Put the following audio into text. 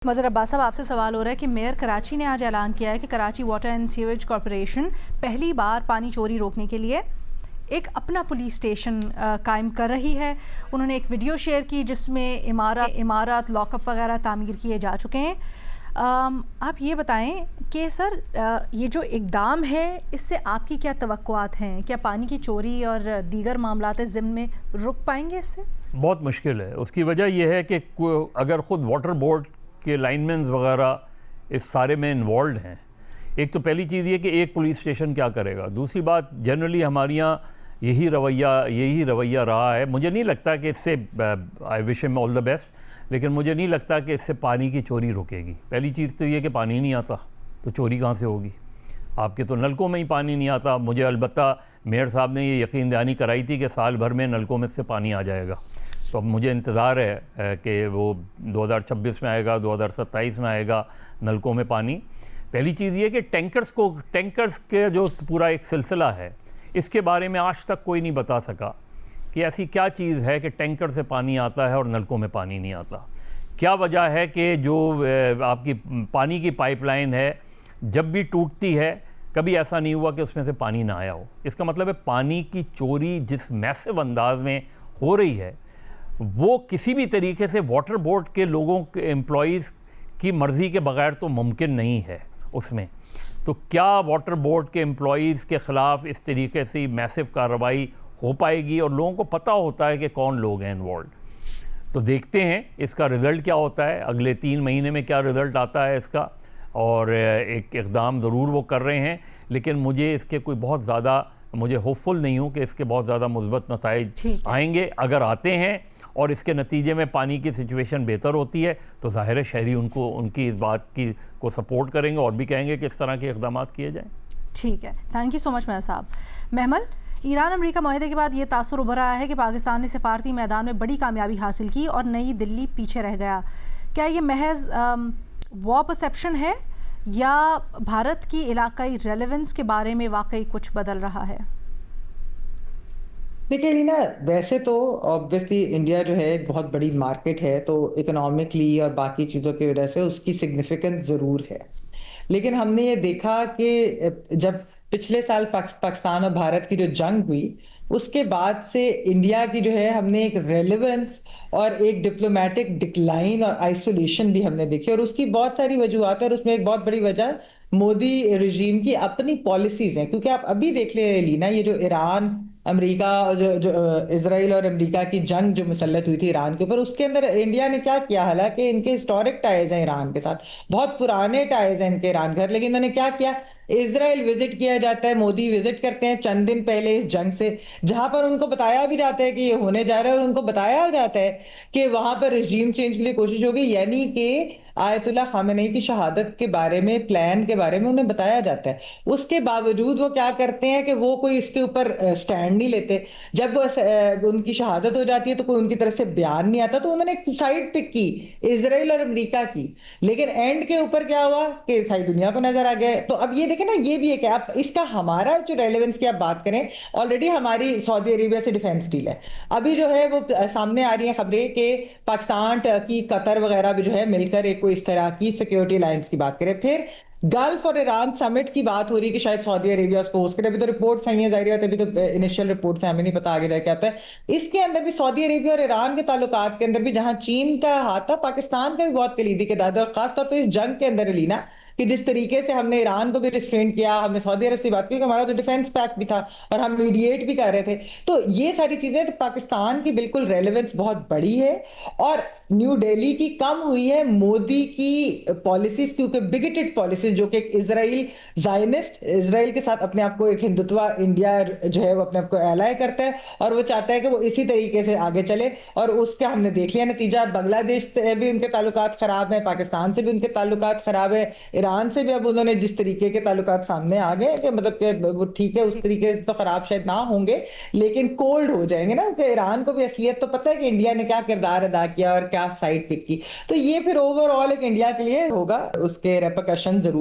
मज़र अब्बास साहब, आपसे सवाल हो रहा है कि मेयर कराची ने आज ऐलान किया है कि Karachi water and sewage corporation पहली बार पानी चोरी रोकने के लिए एक अपना पुलिस स्टेशन कायम कर रही है। उन्होंने एक वीडियो शेयर की जिसमें इमारत लॉकअप वगैरह तामीर किए जा चुके हैं। आप ये बताएं कि सर ये जो इक़दाम है इससे आपकी क्या तवक्कुआत हैं? क्या पानी की चोरी और दीगर मामलात ज़िम्न में रुक पाएंगे इससे? बहुत मुश्किल है। उसकी वजह यह है कि अगर ख़ुद वाटर बोर्ड के लाइनमैन वगैरह इस सारे में इन्वॉल्व हैं, एक तो पहली चीज़ ये कि एक पुलिस स्टेशन क्या करेगा। दूसरी बात, जनरली हमारे यहाँ यही रवैया रहा है। मुझे नहीं लगता कि इससे, I wish him all the best, लेकिन मुझे नहीं लगता कि इससे पानी की चोरी रुकेगी। पहली चीज़ तो ये कि पानी नहीं आता तो चोरी कहाँ से होगी? आपके तो नलकों में ही पानी नहीं आता। मुझे अलबत्ता मेयर साहब ने ये यकीन दहानी कराई थी कि साल भर में नलकों में से पानी आ जाएगा। तो अब मुझे इंतज़ार है कि वो 2026 में आएगा, 2027 में आएगा नलकों में पानी। पहली चीज़ ये कि टैंकर्स के जो पूरा एक सिलसिला है, इसके बारे में आज तक कोई नहीं बता सका कि ऐसी क्या चीज़ है कि टैंकर से पानी आता है और नलकों में पानी नहीं आता। क्या वजह है कि जो आपकी पानी की पाइपलाइन है जब भी टूटती है, कभी ऐसा नहीं हुआ कि उसमें से पानी ना आया हो। इसका मतलब है पानी की चोरी जिस मैसिव अंदाज में हो रही है, वो किसी भी तरीके से वाटर बोर्ड के लोगों के एम्प्लॉइज़ की मर्ज़ी के बग़ैर तो मुमकिन नहीं है उसमें। तो क्या वाटर बोर्ड के एम्प्लॉइज़ के ख़िलाफ़ इस तरीके से मैसिव कार्रवाई हो पाएगी? और लोगों को पता होता है कि कौन लोग हैं इन्वॉल्व। तो देखते हैं इसका रिज़ल्ट क्या होता है, अगले 3 महीने में क्या रिज़ल्ट आता है इसका। और एक इक़दाम ज़रूर वो कर रहे हैं, लेकिन मुझे इसके कोई बहुत ज़्यादा, मुझे होपफुल नहीं हूँ कि इसके बहुत ज़्यादा मुस्बत नताइज आएंगे। अगर आते हैं और इसके नतीजे में पानी की सिचुएशन बेहतर होती है तो ज़ाहिर है शहरी उनकी इस बात की को सपोर्ट करेंगे और भी कहेंगे कि इस तरह के इक़दाम किए जाएँ। ठीक है, thank you so much mayor साहब। महमल, ईरान अमेरिका मुआहदे के बाद ये तासुर उभर रहा है कि पाकिस्तान ने सिफारती मैदान में बड़ी कामयाबी हासिल की और नई दिल्ली पीछे रह गया। क्या ये महज वॉर परसेप्शन है या भारत की इलाकाई रेलेवेंस के बारे में वाकई कुछ बदल रहा है? देखिए लीना, वैसे तो ऑब्वियसली इंडिया जो है एक बहुत बड़ी मार्केट है, तो इकोनॉमिकली और बाकी चीज़ों की वजह से उसकी सिग्निफिकेंस ज़रूर है। लेकिन हमने ये देखा कि जब पिछले साल पाकिस्तान और भारत की जो जंग हुई, उसके बाद से इंडिया की जो है हमने एक रेलेवेंस और एक डिप्लोमेटिक डिक्लाइन और आइसोलेशन भी हमने देखी। और उसकी बहुत सारी वजूहत है और उसमें एक बहुत बड़ी वजह मोदी रजीम की अपनी पॉलिसीज़ हैं। क्योंकि आप अभी देख ले लीना, ये जो ईरान अमेरिका और जो इजराइल और अमेरिका की जंग जो मुसल्लत हुई थी ईरान के ऊपर, उसके अंदर इंडिया ने क्या किया, हालांकि इनके हिस्टोरिक टाइज हैं ईरान के साथ, बहुत पुराने टाइज हैं इनके ईरान के साथ, लेकिन इन्होंने क्या किया, इजराइल विजिट किया जाता है, मोदी विजिट करते हैं चंद दिन पहले इस जंग से, जहां पर उनको बताया भी जाता है कि ये होने जा रहा है और उनको बताया जाता है कि वहां पर रजीम चेंज के लिए कोशिश होगी। यानी कि आयतुल्लाह खामेनी की शहादत के बारे में, प्लान के बारे में उन्हें बताया जाता है। उसके बावजूद वो क्या करते हैं कि वो कोई इसके ऊपर स्टैंड नहीं लेते। जब वो उनकी शहादत हो जाती है तो कोई उनकी तरफ से बयान नहीं आता, तो उन्होंने एक साइड पिक की इजराइल और अमेरिका की। लेकिन एंड के ऊपर क्या हुआ कि सारी दुनिया को नजर आ गया। तो अब ये देखें ना, ये भी है कि आप इसका हमारा जो रेलेवेंस की आप बात करें, ऑलरेडी हमारी सऊदी अरेबिया से डिफेंस डील है। अभी जो है वो सामने आ रही है खबरें कि पाकिस्तान, टर्की, कतर वगैरह भी जो है मिलकर एक कोई इस तरह की सिक्योरिटी अलायंस की बात करें। फिर गल्फ और ईरान समिट की बात हो रही है कि शायद सऊदी अरेबिया उसको होस्ट करे। अभी तो रिपोर्ट्स आई हैं, जाहिर है अभी तो इनिशियल रिपोर्ट्स हैं, हमें नहीं पता आगे जाके क्या आता है। इसके अंदर भी सऊदी अरेबिया और ईरान के ताल्लुकात के अंदर भी जहां चीन का हाथ था, पाकिस्तान का भी बहुत कलीदी किरदार था। और खासतौर पर इस जंग के अंदर लीना कि जिस तरीके से हमने ईरान को भी रिस्ट्रेंट किया, हमने सऊदी अरब से बात की कि हमारा तो डिफेंस पैक्ट भी था और हम मीडिएट भी कर रहे थे। तो ये सारी चीजें, तो पाकिस्तान की बिल्कुल रेलेवेंस बहुत बड़ी है और न्यू दिल्ली की कम हुई है मोदी की पॉलिसीज, क्योंकि बिगेटेड पॉलिसीज जो कि इजराइल जायनिस्ट, इजराइल के साथ अपने आप को एक हिंदुत्व इंडिया जो है वो अपने आप को एलाय करता है और वो चाहता है कि वो इसी तरीके से आगे चले। और उसका हमने देख लिया नतीजा, बांग्लादेश से भी उनके ताल्लुकात खराब है, पाकिस्तान से भी उनके ताल्लुकात खराब है, ईरान से भी अब उन्होंने जिस तरीके के ताल्लुकात सामने आ गए कि मतलब कि वो ठीक है, उस तरीके से तो खराब शायद ना होंगे लेकिन कोल्ड हो जाएंगे ना, कि ईरान को भी असलियत तो पता है कि इंडिया ने क्या किरदार अदा किया और क्या साइड पिक की। तो ये फिर ओवरऑल एक इंडिया के लिए होगा, उसके रेपरकशन जरूर